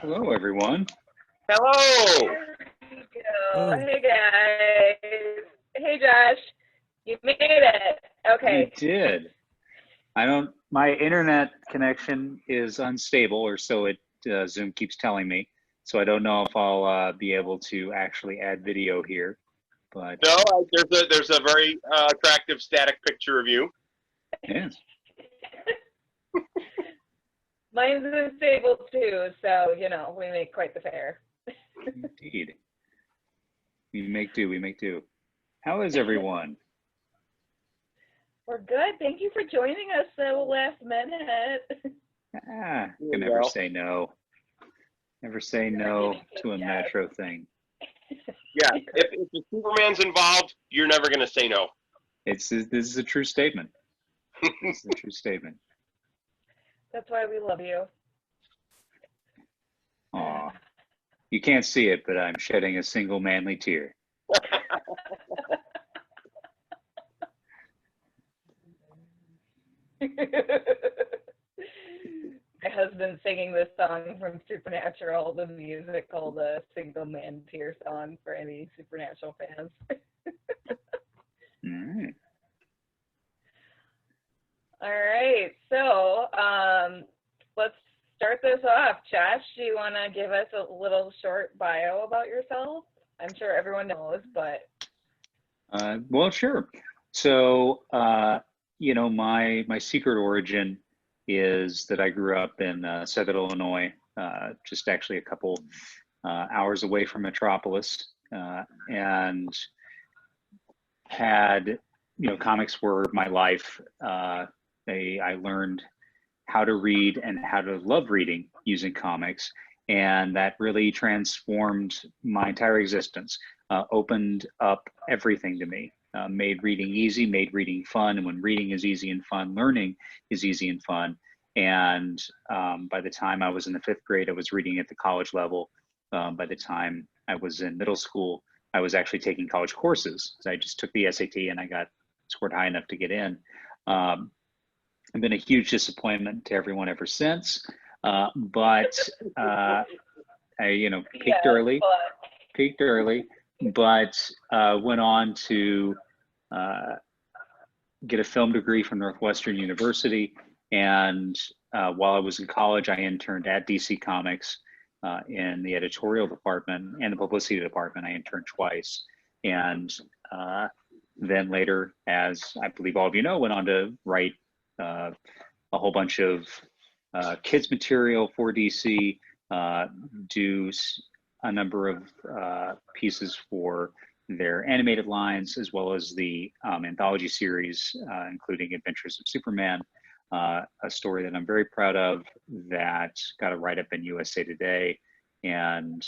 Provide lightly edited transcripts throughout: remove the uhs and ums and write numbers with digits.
Hello, everyone. Hello. There we go. Oh, Hey guys. Hey Josh. You made it. I Okay. did. My internet connection is unstable, or so Zoom keeps telling me. So I don't know if I'll be able to actually add video here, but No, there's a very attractive static picture of you. yeah, Mine's unstable too, so we make quite the pair. indeed. We make do, we make do. How is everyone? We're good. Thank you for joining us so last minute. Can never say no. Never say no to a metro thing. Yeah, if the Superman's involved, you're never going to say no. This is a true statement. This is a true statement. That's why we love you. Aw. You can't see it, but I'm shedding a single manly tear. My husband's singing this song from Supernatural, the musical, the Single Man Tear song for any Supernatural fans. All right. All right, so let's start this off. Josh, do you want to give us a little short bio about yourself? I'm sure everyone knows, but. Well, sure. So, my secret origin is that I grew up in Southern Illinois, just actually a couple hours away from Metropolis, and had, comics were my life. I learned how to read and how to love reading using comics, and that really transformed my entire existence, opened up everything to me, made reading easy, made reading fun, and when reading is easy and fun, learning is easy and fun. And by the time I was in the 5th grade, I was reading at the college level. By the time I was in middle school, I was actually taking college courses. So I just took the SAT and I scored high enough to get in. I've been a huge disappointment to everyone ever since, but I, peaked early, but went on to get a film degree from Northwestern University. And while I was in college, I interned at DC Comics in the editorial department and the publicity department. I interned twice. And then later, as I believe all of you know, went on to write a whole bunch of kids material for DC, do a number of pieces for their animated lines, as well as the anthology series, including Adventures of Superman, a story that I'm very proud of that got a write-up in USA Today and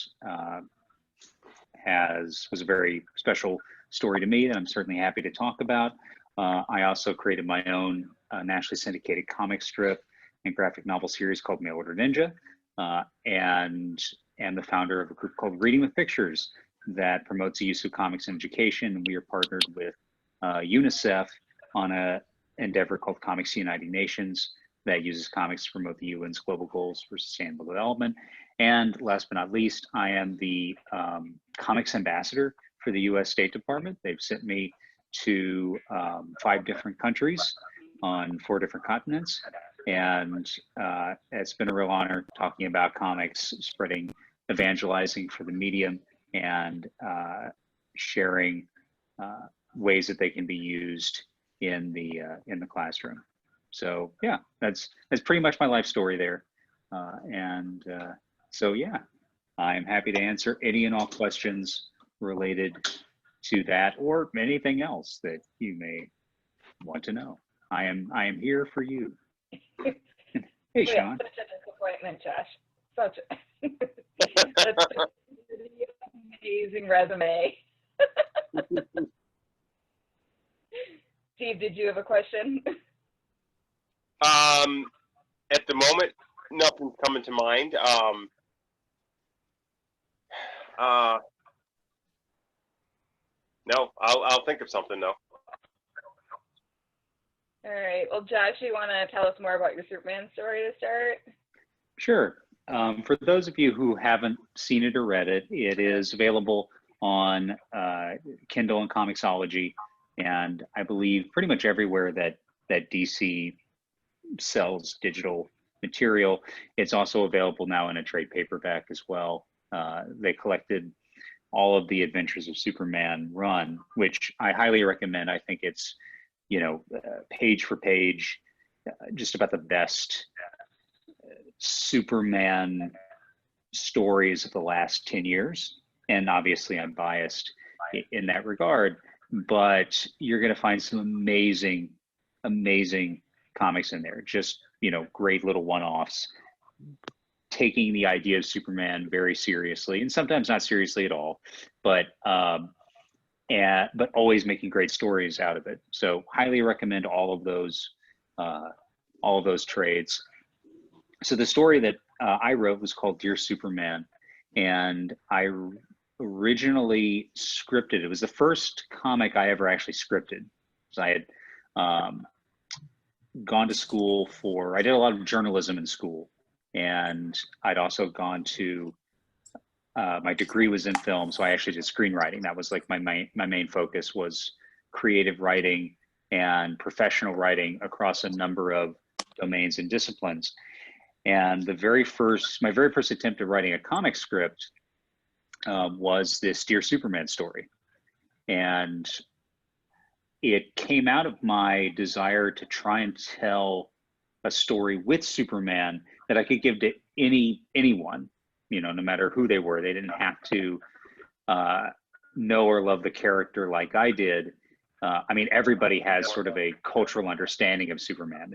was a very special story to me that I'm certainly happy to talk about. I also created my own nationally syndicated comic strip and graphic novel series called Mail Order Ninja, and am the founder of a group called Reading with Pictures that promotes the use of comics in education. And we are partnered with UNICEF on an endeavor called Comics Uniting Nations that uses comics to promote the UN's global goals for sustainable development. And last but not least, I am the comics ambassador for the US State Department. They've sent me to 5 different countries on 4 different continents. And it's been a real honor talking about comics, spreading, evangelizing for the medium, and sharing ways that they can be used in the classroom. So yeah, that's pretty much my life story there. So yeah, I'm happy to answer any and all questions related to that or anything else that you may want to know. I am here for you. Hey, Sean. Such a disappointment, Josh. Such that's an amazing resume. Steve, did you have a question? At the moment, nothing's coming to mind. No, I'll think of something though. All right. Well, Josh, you want to tell us more about your Superman story to start? Sure. For those of you who haven't seen it or read it, it is available on Kindle and Comixology, and I believe pretty much everywhere that DC sells digital material. It's also available now in a trade paperback as well. They collected all of the Adventures of Superman run, which I highly recommend. I think it's, page for page, just about the best Superman stories of the last 10 years. And obviously I'm biased in that regard, but you're going to find some amazing, amazing comics in there. Just, great little one-offs, taking the idea of Superman very seriously, and sometimes not seriously at all, but always making great stories out of it. So highly recommend all of those trades. So the story that I wrote was called Dear Superman, and I originally scripted. It was the first comic I ever actually scripted. So I had gone to school I did a lot of journalism in school, and I'd also gone to, my degree was in film, so I actually did screenwriting. That was like my main focus was creative writing and professional writing across a number of domains and disciplines. And my very first attempt at writing a comic script was this Dear Superman story. And it came out of my desire to try and tell a story with Superman that I could give to anyone, no matter who they were. They didn't have to know or love the character like I did. Everybody has sort of a cultural understanding of Superman.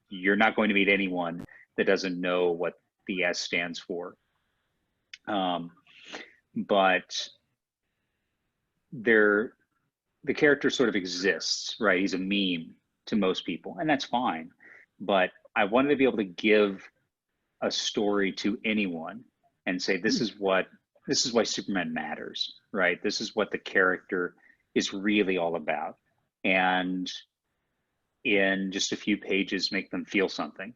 You're not going to meet anyone that doesn't know what the S stands for. But the character sort of exists, right? He's a meme to most people, and that's fine. But I wanted to be able to give a story to anyone and say, this is why Superman matters, right? This is what the character is really all about. And in just a few pages, make them feel something.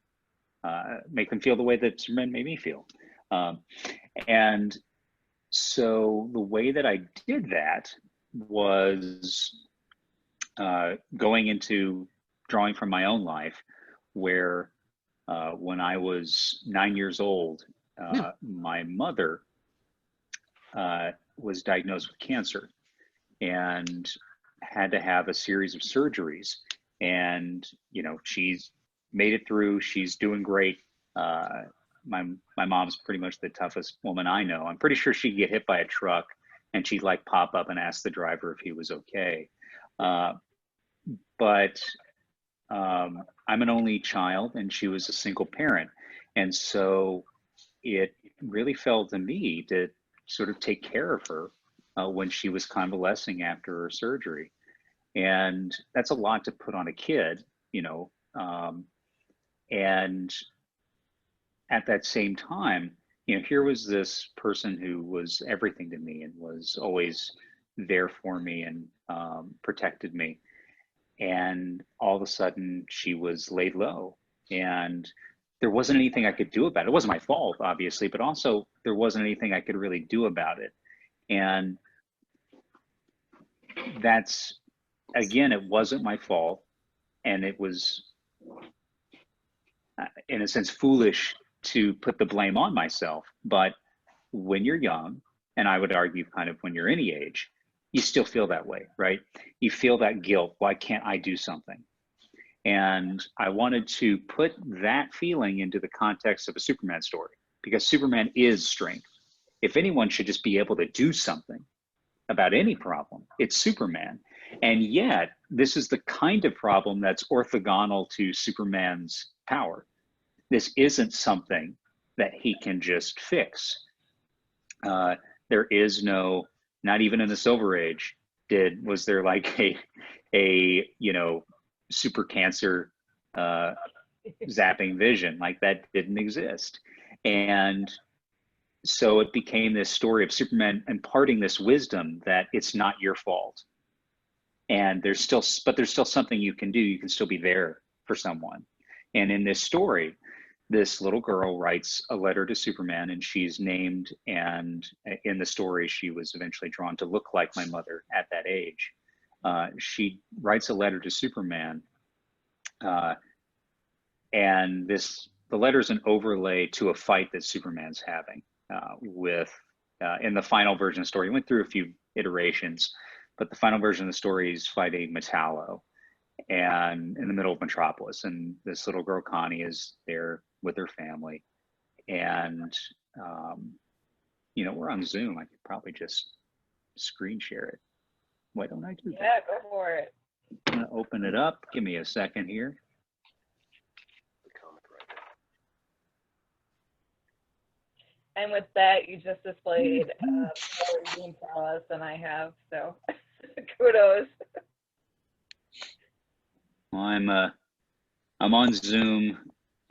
Make them feel the way that Superman made me feel. And so the way that I did that was going into drawing from my own life, where when I was 9 years old, my mother was diagnosed with cancer and had to have a series of surgeries. And, she's made it through. She's doing great. My mom's pretty much the toughest woman I know. I'm pretty sure she'd get hit by a truck and she'd pop up and ask the driver if he was okay. But I'm an only child and she was a single parent. And so it really fell to me to sort of take care of her when she was convalescing after her surgery. And that's a lot to put on a kid, and at that same time, here was this person who was everything to me and was always there for me and protected me. And all of a sudden she was laid low, and there wasn't anything I could do about it. It wasn't my fault, obviously, but also there wasn't anything I could really do about it. And that's, again, it wasn't my fault. And it was, in a sense, foolish to put the blame on myself. But when you're young, and I would argue kind of when you're any age, you still feel that way, right? You feel that guilt. Why can't I do something? And I wanted to put that feeling into the context of a Superman story, because Superman is strength. If anyone should just be able to do something about any problem, it's Superman. And yet, this is the kind of problem that's orthogonal to Superman's power. This isn't something that he can just fix. There is no, not even in the Silver Age, was there a super cancer zapping vision. That didn't exist. And so it became this story of Superman imparting this wisdom that it's not your fault. And there's still something you can do. You can still be there for someone. And in this story, this little girl writes a letter to Superman, and she's named, and in the story, she was eventually drawn to look like my mother at that age. She writes a letter to Superman, and the letter is an overlay to a fight that Superman's having with, in the final version of the story. It went through a few iterations, but the final version of the story is fighting Metallo, and in the middle of Metropolis, and this little girl Connie is there with her family, and you know, we're on Zoom. I could probably just screen share it. Why don't I do that? Yeah, go for it. I'm gonna open it up. Give me a second here. And with that, you just displayed more Zoom prowess than I have, so kudos. Well, I'm on Zoom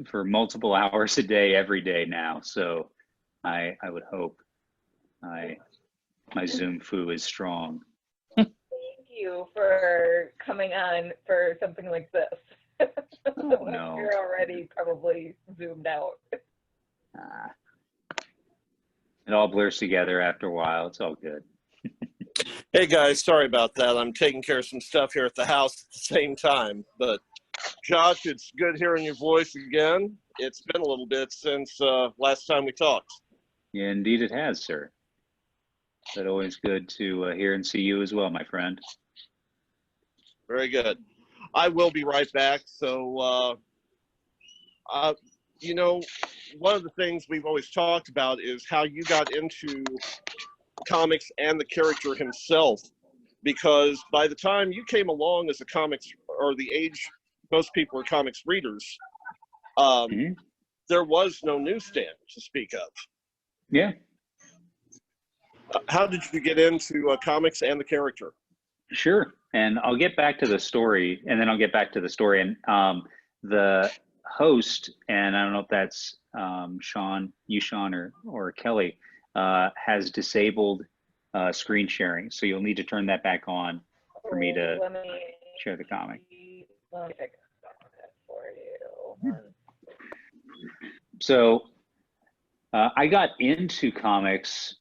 for multiple hours a day, every day now. So I would hope my Zoom foo is strong. Thank you for coming on for something like this. Oh, no. You're already probably zoomed out. It all blurs together after a while. It's all good. Hey guys, sorry about that. I'm taking care of some stuff here at the house at the same time. But Josh, it's good hearing your voice again. It's been a little bit since last time we talked. Yeah, indeed it has, sir. But always good to hear and see you as well, my friend. Very good. I will be right back. So, you know, one of the things we've always talked about is how you got into comics and the character himself, because by the time you came along as a comics, or the age most people are comics readers, there was no newsstand to speak of. Yeah. How did you get into comics and the character? Sure. And I'll get back to the story, and then I'll get back to the story. And the host, and I don't know if that's Sean or Kelly, has disabled screen sharing. So you'll need to turn that back on for me to share the comic. Let me fix that for you. So I got into comics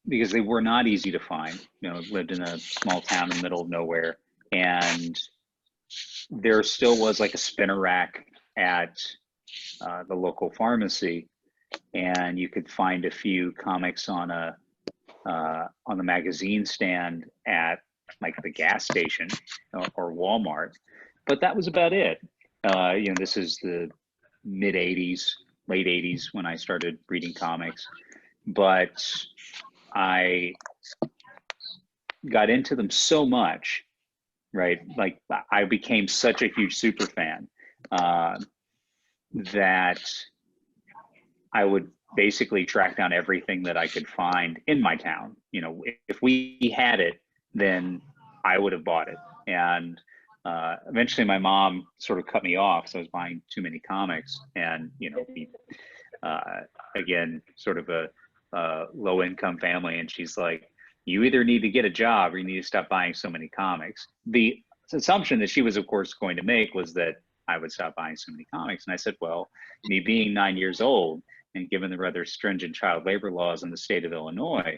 because they were not easy to find. You know, lived in a small town in the middle of nowhere, and there still was like a spinner rack at the local pharmacy, and you could find a few comics on the magazine stand at like the gas station or Walmart, but that was about it. You know, this is the mid 80s, late 80s when I started reading comics, but I got into them so much, right? Like I became such a huge super fan that I would basically track down everything that I could find in my town. You know, if we had it, then I would have bought it. And eventually my mom sort of cut me off, so I was buying too many comics. And, you know, again, sort of a low income family. And she's like, you either need to get a job or you need to stop buying so many comics. The assumption that she was, of course, going to make was that I would stop buying so many comics. And I said, well, me being 9 years old, and given the rather stringent child labor laws in the state of Illinois,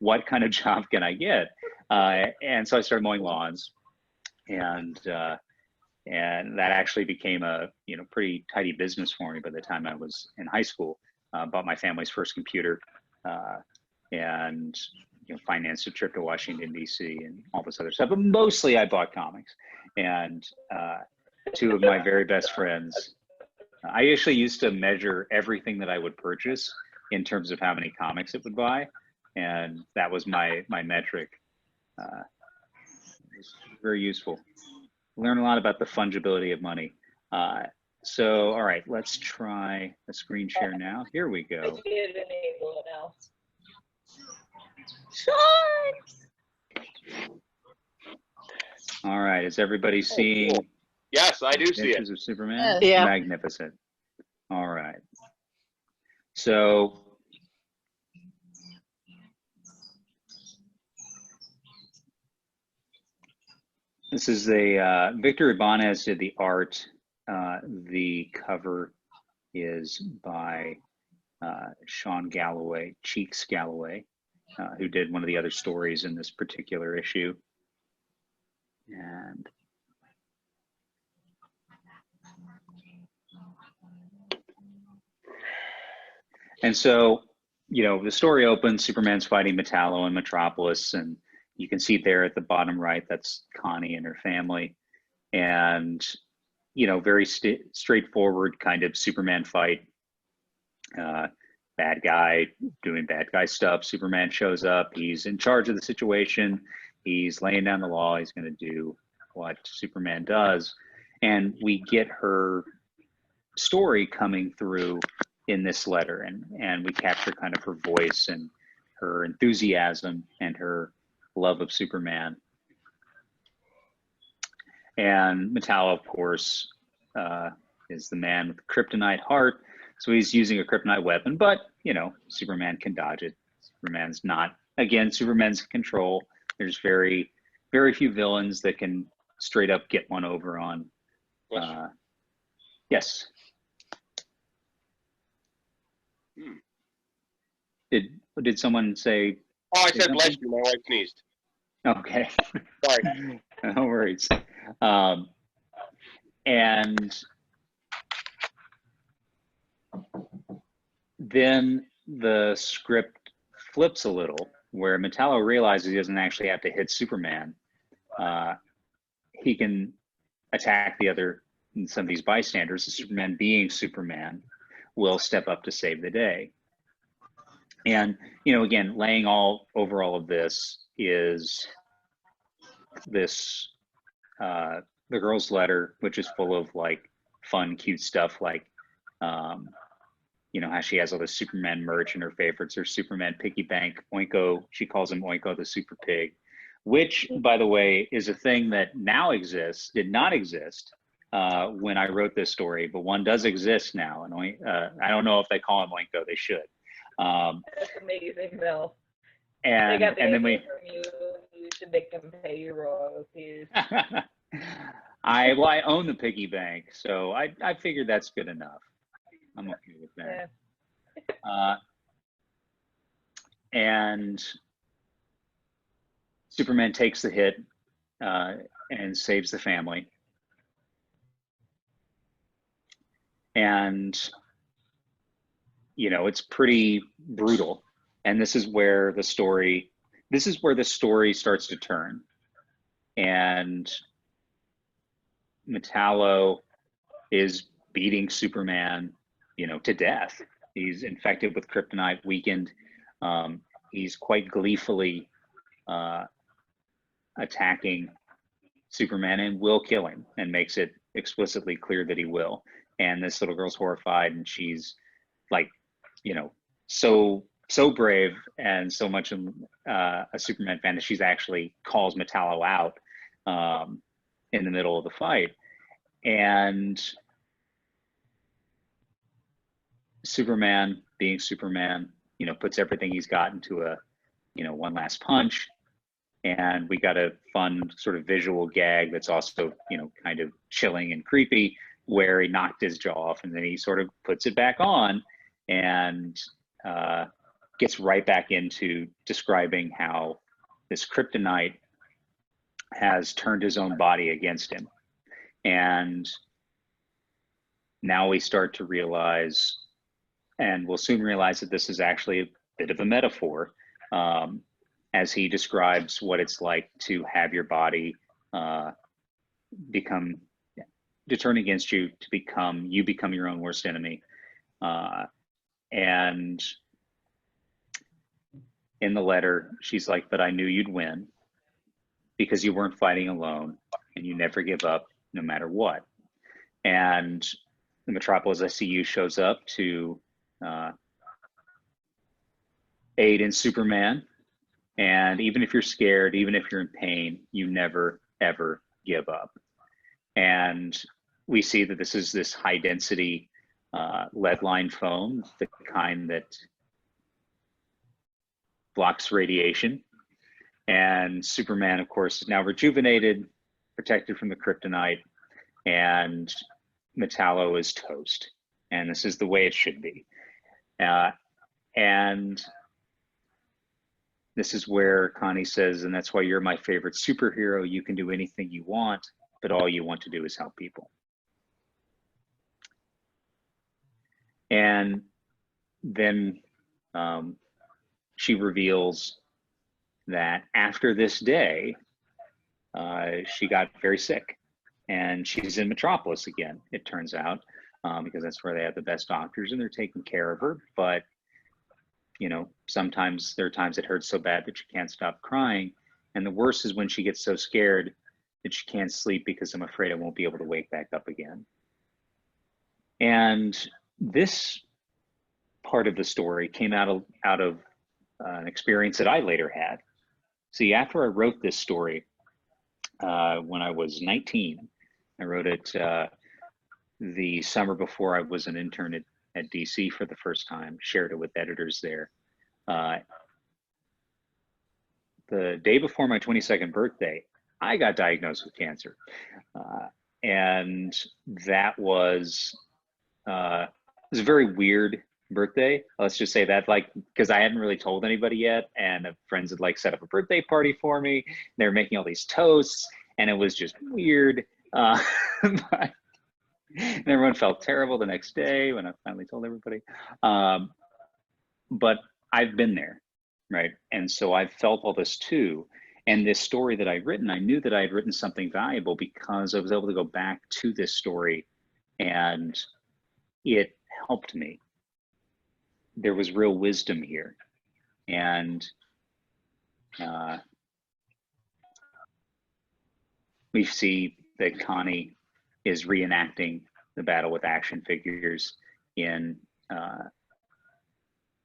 what kind of job can I get? And so I started mowing lawns, and that actually became a pretty tidy business for me by the time I was in high school. Bought my family's first computer, and financed a trip to Washington D.C. and all this other stuff. But mostly I bought comics, and two of my very best friends. I actually used to measure everything that I would purchase in terms of how many comics it would buy, and that was my metric. It was very useful. Learn a lot about the fungibility of money. So, all right, let's try a screen share now. Here we go. I did enable it now. All right, is everybody seeing? Cool. Yes, I do see it. Pictures of Superman? Yeah. Magnificent. All right. So this is Victor Ibanez did the art. The cover is by Sean Galloway, Cheeks Galloway, who did one of the other stories in this particular issue. And so, you know, the story opens, Superman's fighting Metallo in Metropolis, and you can see there at the bottom right, that's Connie and her family. And, you know, very straightforward kind of Superman fight. Bad guy doing bad guy stuff. Superman shows up. He's in charge of the situation. He's laying down the law. He's going to do what Superman does. And we get her story coming through in this letter. And we capture kind of her voice and her enthusiasm and her love of Superman. And Metallo, of course, is the man with the kryptonite heart. So he's using a kryptonite weapon, but, you know, Superman can dodge it. Superman's not, again, Superman's in control. There's very, very few villains that can straight up get one over on. Yes. Did someone say? Oh, I said bless you. My wife sneezed. Okay. Sorry. No worries. And then the script flips a little, where Metallo realizes he doesn't actually have to hit Superman. He can attack some of these bystanders. Superman, being Superman, will step up to save the day. And, you know, again, laying over all of this is this, the girl's letter, which is full of like fun, cute stuff, like, you know, how she has all the Superman merch and her favorites are Superman piggy bank, Oinko. She calls him Oinko the super pig, which, by the way, is a thing that now exists, did not exist when I wrote this story, but one does exist now. And I don't know if they call him Oinko, they should. That's amazing, though. And then we. You should make them pay your royalties. I own the piggy bank, so I figured that's good enough. I'm okay with that. Yeah. And Superman takes the hit and saves the family. And, you know, it's pretty brutal. And this is where the story starts to turn. And Metallo is beating Superman, you know, to death. He's infected with kryptonite, weakened. He's quite gleefully attacking Superman and will kill him, and makes it explicitly clear that he will. And this little girl's horrified, and she's like, you know, so brave and so much a Superman fan that she's actually calls Metallo out in the middle of the fight. And Superman, being Superman, you know, puts everything he's got into a, you know, one last punch. And we got a fun sort of visual gag that's also, you know, kind of chilling and creepy, where he knocked his jaw off and then he sort of puts it back on and gets right back into describing how this kryptonite has turned his own body against him. And now we start to realize, and we'll soon realize, that this is actually a bit of a metaphor, as he describes what it's like to have your body to turn against you, you become your own worst enemy. And in the letter, she's like, but I knew you'd win because you weren't fighting alone and you never give up no matter what. And the Metropolis SCU shows up to aid in Superman. And even if you're scared, even if you're in pain, you never, ever give up. And we see that this is this high density lead line foam, the kind that blocks radiation. And Superman, of course, is now rejuvenated, protected from the kryptonite, and Metallo is toast. and this is the way it should be. And this is where Connie says, and that's why you're my favorite superhero. You can do anything you want, but all you want to do is help people. And then she reveals that after this day, she got very sick, and she's in Metropolis again, it turns out, because that's where they have the best doctors and they're taking care of her. But you know, sometimes there are times it hurts so bad that she can't stop crying. And the worst is when she gets so scared that she can't sleep because I'm afraid I won't be able to wake back up again. And this part of the story came out of an experience that I later had. See, after I wrote this story, when I was 19, I wrote it the summer before I was an intern at DC for the first time, shared it with editors there. The day before my 22nd birthday, I got diagnosed with cancer. And that was a very weird birthday. Let's just say that, like, because I hadn't really told anybody yet, and friends had like set up a birthday party for me. They were making all these toasts, and it was just weird. But and everyone felt terrible the next day when I finally told everybody. But I've been there, right? And so I've felt all this too. And this story that I'd written, I knew that I had written something valuable because I was able to go back to this story and it helped me. There was real wisdom here. And we see that Connie is reenacting the battle with action figures in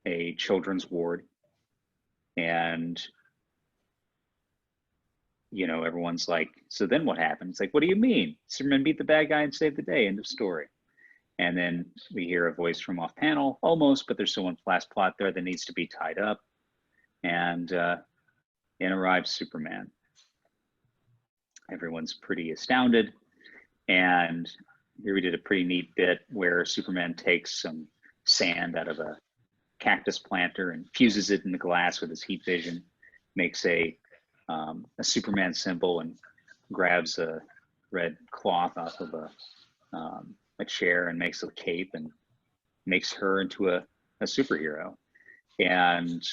a children's ward. And, you know, everyone's like, so then what happened? It's like, what do you mean? Superman beat the bad guy and saved the day, end of story. And then we hear a voice from off panel, almost, but there's still one last plot there that needs to be tied up. And in arrives Superman. Everyone's pretty astounded. And here we did a pretty neat bit where Superman takes some sand out of a cactus planter and fuses it in the glass with his heat vision, makes a Superman symbol, and grabs a red cloth off of a chair and makes a cape and makes her into a superhero. And,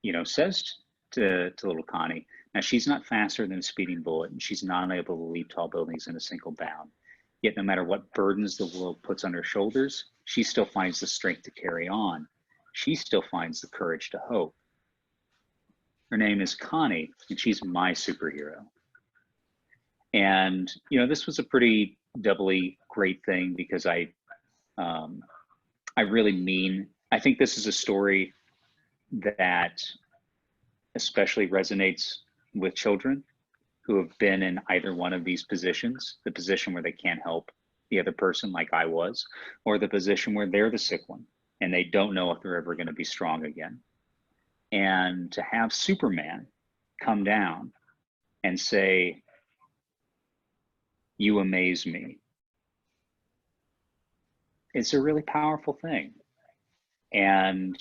you know, says to little Connie, now she's not faster than a speeding bullet, and she's not able to leap tall buildings in a single bound. Yet no matter what burdens the world puts on her shoulders, she still finds the strength to carry on. She still finds the courage to hope. Her name is Connie, and she's my superhero. And, you know, this was a pretty doubly great thing because I really mean, I think this is a story that especially resonates with children who have been in either one of these positions, the position where they can't help the other person like I was, or the position where they're the sick one and they don't know if they're ever going to be strong again. And to have Superman come down and say, "You amaze me," it's a really powerful thing. And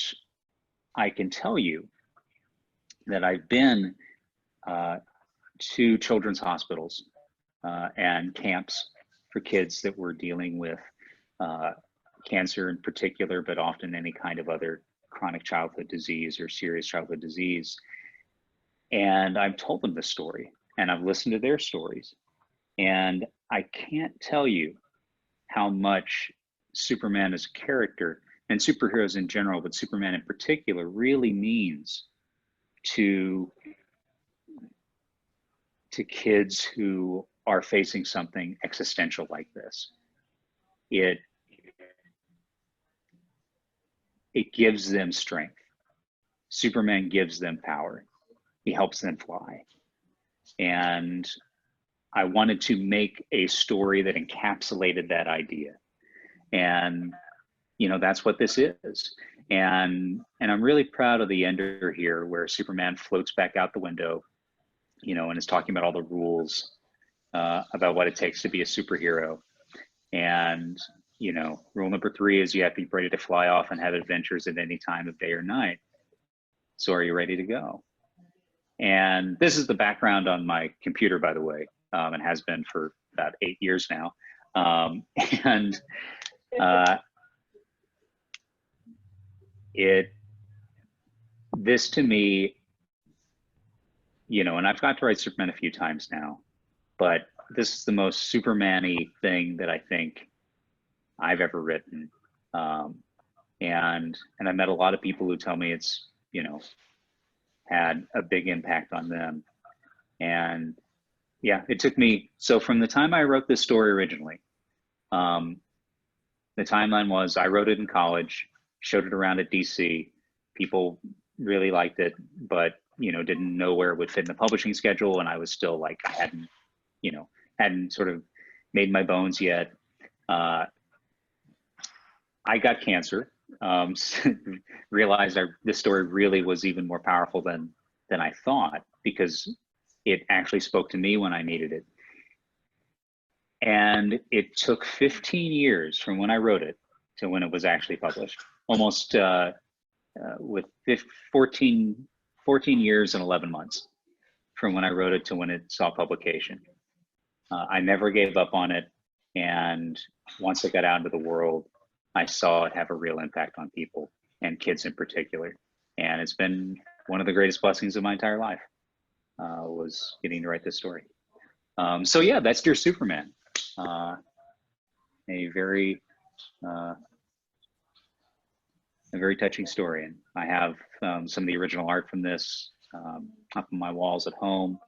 I can tell you that I've been to children's hospitals and camps for kids that were dealing with cancer in particular, but often any kind of other chronic childhood disease or serious childhood disease. And I've told them this story and I've listened to their stories. And I can't tell you how much Superman as a character, and superheroes in general, but Superman in particular, really means to kids who are facing something existential like this. It gives them strength. Superman gives them power. He helps them fly. And I wanted to make a story that encapsulated that idea. And, you know, that's what this is. And I'm really proud of the ender here where Superman floats back out the window, you know, and is talking about all the rules about what it takes to be a superhero. And you know, rule number 3 is you have to be ready to fly off and have adventures at any time of day or night. So are you ready to go? And this is the background on my computer, by the way, and has been for about 8 years now. And this to me, you know, and I've got to write Superman a few times now, but this is the most Superman-y thing that I think I've ever written. And I met a lot of people who tell me it's, you know, had a big impact on them. And yeah, it took me, so from the time I wrote this story originally, the timeline was I wrote it in college, showed it around at DC. People really liked it, but, you know, didn't know where it would fit in the publishing schedule. And I was still like, I hadn't, you know, hadn't sort of made my bones yet. I got cancer, realized this story really was even more powerful than I thought, because it actually spoke to me when I needed it. And it took 15 years from when I wrote it to when it was actually published, almost with 14 years and 11 months from when I wrote it to when it saw publication. I never gave up on it. And once it got out into the world, I saw it have a real impact on people, and kids in particular. And it's been one of the greatest blessings of my entire life, was getting to write this story. So yeah, that's Dear Superman. A very touching story. And I have some of the original art from this up on my walls at home.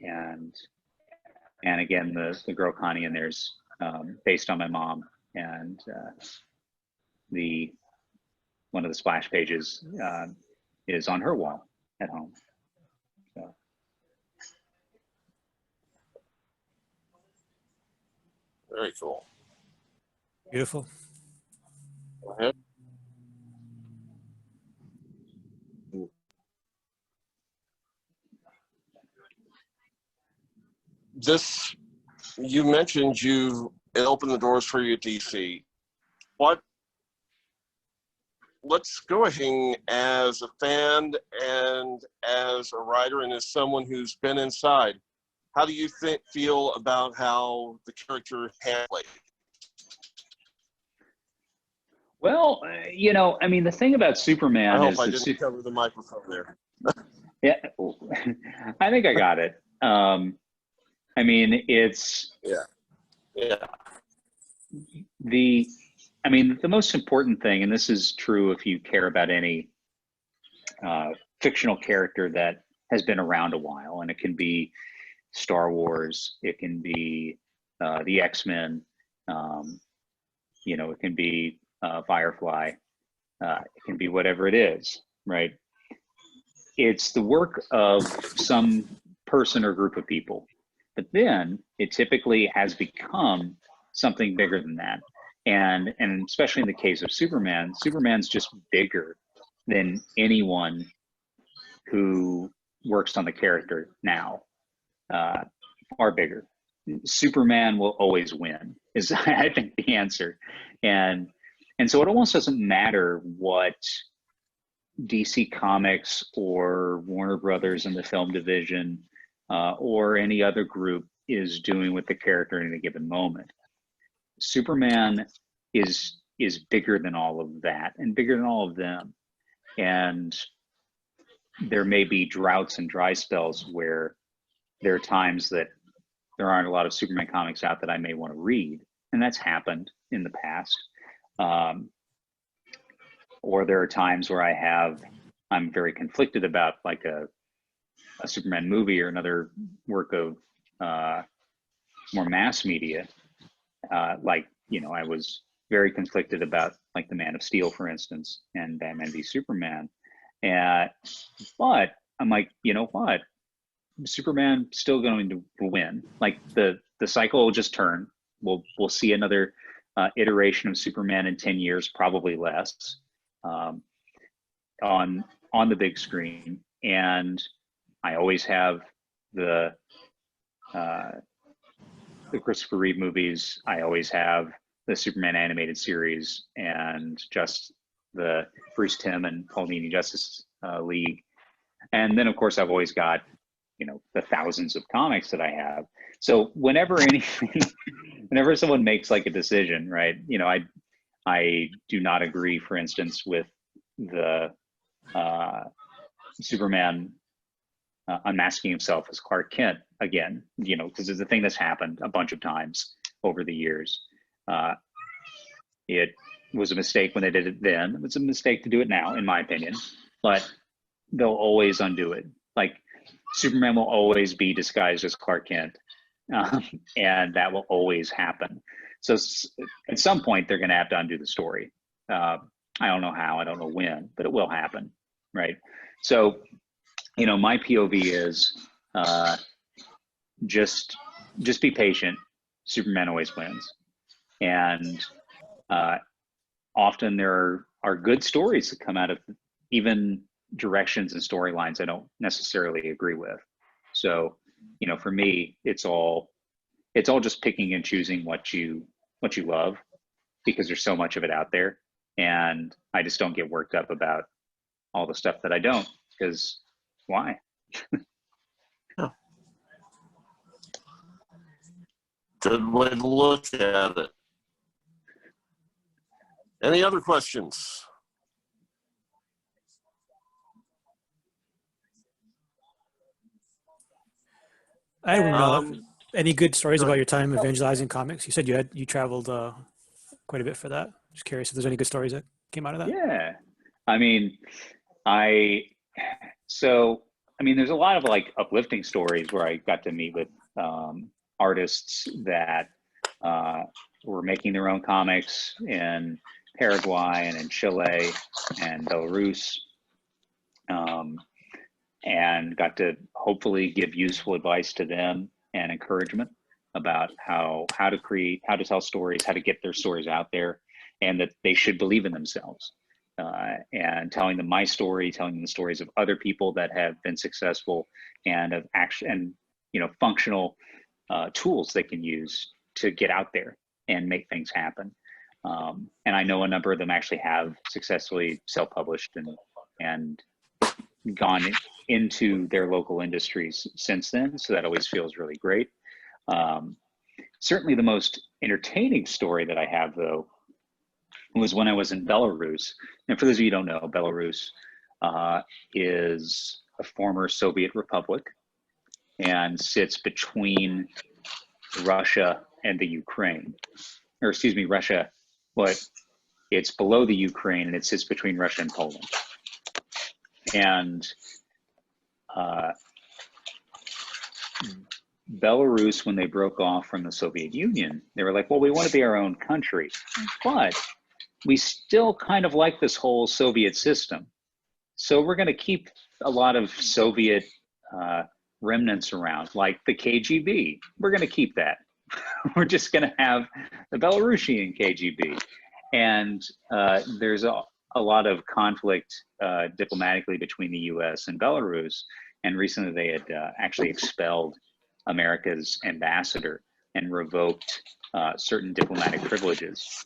And again, the girl Connie in there's based on my mom, and one of the splash pages is on her wall at home. So. Very cool. Beautiful. Go ahead. This, you mentioned it opened the doors for you at DC. Let's go ahead, as a fan and as a writer and as someone who's been inside, how do you feel about how the character handled? Well, you know, I mean, the thing about Superman I hope is I didn't cover the microphone there. Yeah, I think I got it. I mean, it's the most important thing, and this is true if you care about any fictional character that has been around a while, and it can be Star Wars, it can be the X-Men, you know, it can be Firefly, it can be whatever it is, right? It's the work of some person or group of people, but then it typically has become something bigger than that. And especially in the case of Superman, Superman's just bigger than anyone who works on the character now, far bigger. Superman will always win, is I think the answer. And so it almost doesn't matter what DC Comics or Warner Brothers in the film division or any other group is doing with the character in a given moment. Superman is bigger than all of that and bigger than all of them. And there may be droughts and dry spells where there are times that there aren't a lot of Superman comics out that I may want to read, and that's happened in the past. Or there are times where I'm very conflicted about like a Superman movie or another work of more mass media. Like, you know, I was very conflicted about like the Man of Steel, for instance, and Batman v Superman. But I'm like, you know what? Superman still going to win. Like the cycle will just turn. We'll see another iteration of Superman in 10 years, probably less, on the big screen. And I always have the Christopher Reeve movies. I always have the Superman animated series and just the Bruce Timm and Paul Dini Justice League. And then of course I've always got, you know, the thousands of comics that I have. So whenever anything, whenever someone makes like a decision, right, you know, I do not agree, for instance, with the Superman unmasking himself as Clark Kent again, you know, because it's a thing that's happened a bunch of times over the years. It was a mistake when they did it then. It's a mistake to do it now, in my opinion, but they'll always undo it. Like Superman will always be disguised as Clark Kent, and that will always happen. So at some point, they're going to have to undo the story. I don't know how, I don't know when, but it will happen, right? So, you know, my POV is just be patient. Superman always wins, and often there are good stories that come out of even directions and storylines I don't necessarily agree with. So, you know, for me, it's all just picking and choosing what you love, because there's so much of it out there, and I just don't get worked up about all the stuff that I don't, because why? Good way to look at it. Any other questions? I have Um, any good stories go about ahead. your time evangelizing comics? You said you traveled quite a bit for that. Just curious if there's any good stories that came out of that. Yeah, I mean, there's a lot of like uplifting stories where I got to meet with artists that were making their own comics in Paraguay and in Chile and Belarus, and got to hopefully give useful advice to them and encouragement about how to create, how to tell stories, how to get their stories out there, and that they should believe in themselves. And telling them my story, telling them the stories of other people that have been successful and of action and, you know, functional tools they can use to get out there and make things happen. And I know a number of them actually have successfully self-published and gone into their local industries since then. So that always feels really great. Certainly the most entertaining story that I have, though, was when I was in Belarus. And for those of you who don't know, Belarus is a former Soviet republic and sits between Russia and the Ukraine. Or excuse me, Russia, but it's below the Ukraine and it sits between Russia and Poland. And Belarus, when they broke off from the Soviet Union, they were like, well, we want to be our own country, but we still kind of like this whole Soviet system. So we're going to keep a lot of Soviet remnants around, like the KGB. We're going to keep that. We're just going to have the Belarusian KGB. And there's a lot of conflict diplomatically between the US and Belarus. And recently they had actually expelled America's ambassador and revoked certain diplomatic privileges.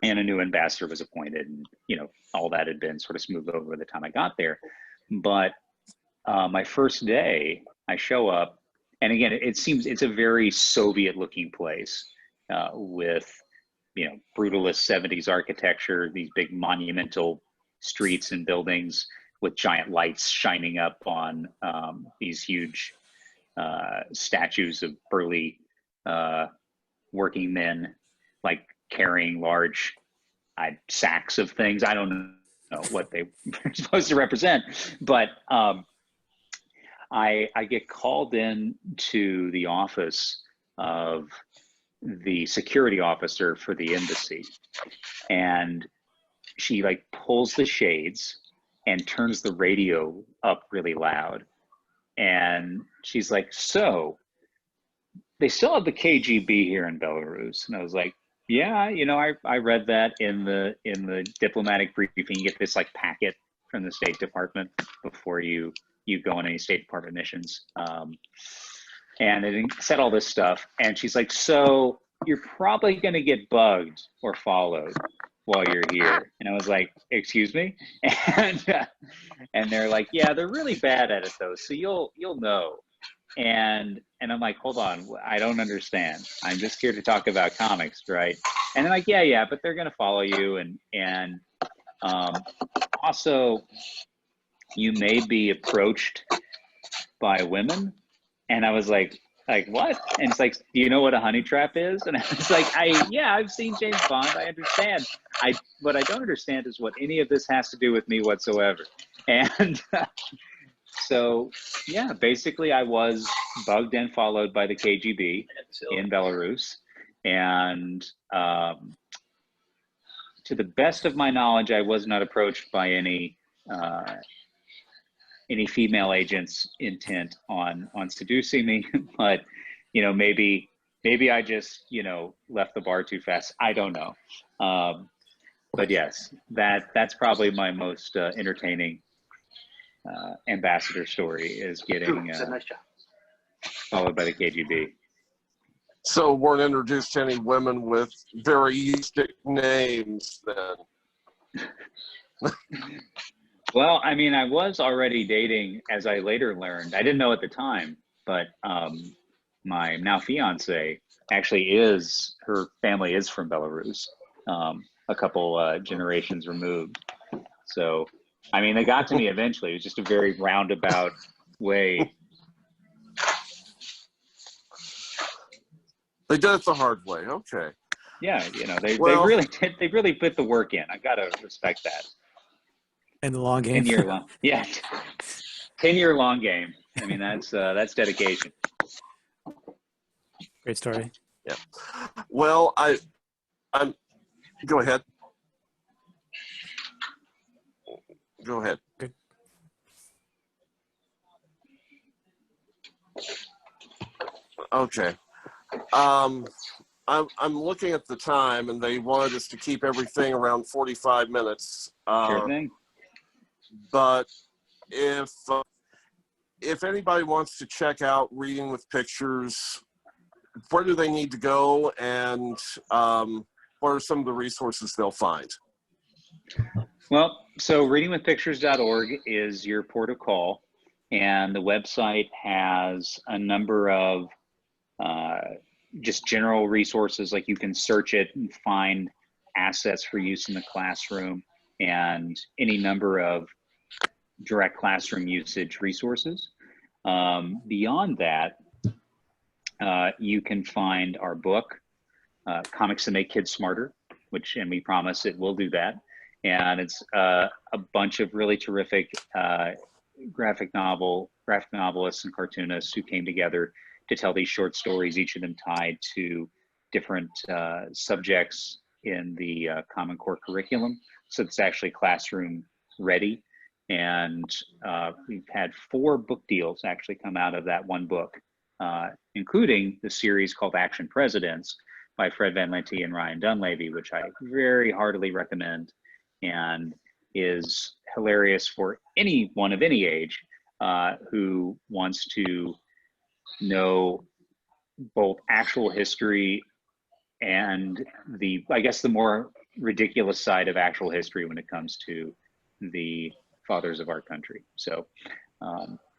And a new ambassador was appointed, and you know, all that had been sort of smoothed over by the time I got there. But my first day, I show up, and again, it seems it's a very Soviet-looking place with, you know, brutalist 70s architecture, these big monumental streets and buildings with giant lights shining up on these huge statues of burly working men, like carrying large sacks of things. I don't know what they were supposed to represent, but I get called in to the office of the security officer for the embassy, and she like pulls the shades and turns the radio up really loud, and she's like, so they still have the KGB here in Belarus? And I was like, yeah, you know, I read that in the diplomatic briefing. You get this like packet from the State Department before you go on any State Department missions, and it said all this stuff. And she's like, so you're probably going to get bugged or followed while you're here. And I was like, excuse me? And they're like, yeah, they're really bad at it though. So you'll know. And I'm like, hold on, I don't understand. I'm just here to talk about comics, right? And they're like, yeah, but they're going to follow you. And also, you may be approached by women. And I was like, what? And it's like, do you know what a honey trap is? And I was like, yeah, I've seen James Bond. I understand. What I don't understand is what any of this has to do with me whatsoever. And so, yeah, basically I was bugged and followed by the KGB in Belarus. And to the best of my knowledge, I was not approached by any female agents intent on seducing me. But, you know, maybe I just, you know, left the bar too fast. I don't know. But yes, that's probably my most entertaining ambassador story, is getting followed by the KGB. So weren't introduced to any women with very eastic names then? Well, I mean, I was already dating, as I later learned. I didn't know at the time, but my now fiance actually her family is from Belarus, a couple generations removed. So, I mean, they got to me eventually. It was just a very roundabout way. They did it the hard way. Okay. Yeah, you know, they really put the work in. I gotta respect that. In the long game. 10-year long, yeah, 10-year long game. I mean, that's dedication. Great story. Yeah. Well, I'm. Go ahead. Go ahead. Good. Okay. I'm looking at the time, and they wanted us to keep everything around 45 minutes. Sure thing. But if anybody wants to check out Reading with Pictures, where do they need to go, and what are some of the resources they'll find? Well, so readingwithpictures.org is your port of call, and the website has a number of just general resources. Like, you can search it and find assets for use in the classroom and any number of direct classroom usage resources. Beyond that, you can find our book, Comics That Make Kids Smarter, and we promise it will do that. And it's a bunch of really terrific graphic novelists and cartoonists who came together to tell these short stories, each of them tied to different subjects in the Common Core curriculum. So it's actually classroom ready. And we've had 4 book deals actually come out of that one book, including the series called Action Presidents by Fred Van Lente and Ryan Dunleavy, which I very heartily recommend, and is hilarious for anyone of any age who wants to know both actual history and the more ridiculous side of actual history when it comes to the fathers of our country. So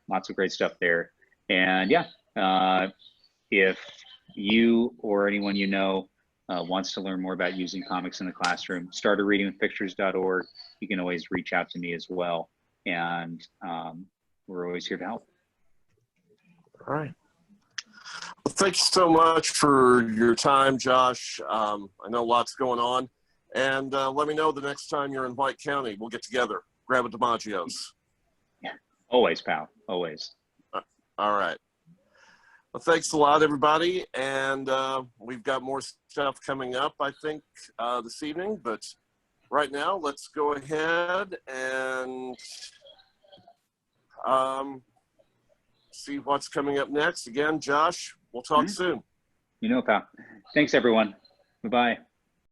lots of great stuff there. And yeah, if you or anyone you know wants to learn more about using comics in the classroom, start at readingwithpictures.org. You can always reach out to me as well. And we're always here to help. All right. Well, thank you so much for your time, Josh. I know lots going on. And let me know the next time you're in White County. We'll get together, grab a DiMaggio's. Yeah, always, pal, always. All right. Well, thanks a lot, everybody. And we've got more stuff coming up, I think, this evening. But right now, let's go ahead and see what's coming up next. Again, Josh, we'll talk soon. You know, pal. Thanks, everyone. Bye-bye.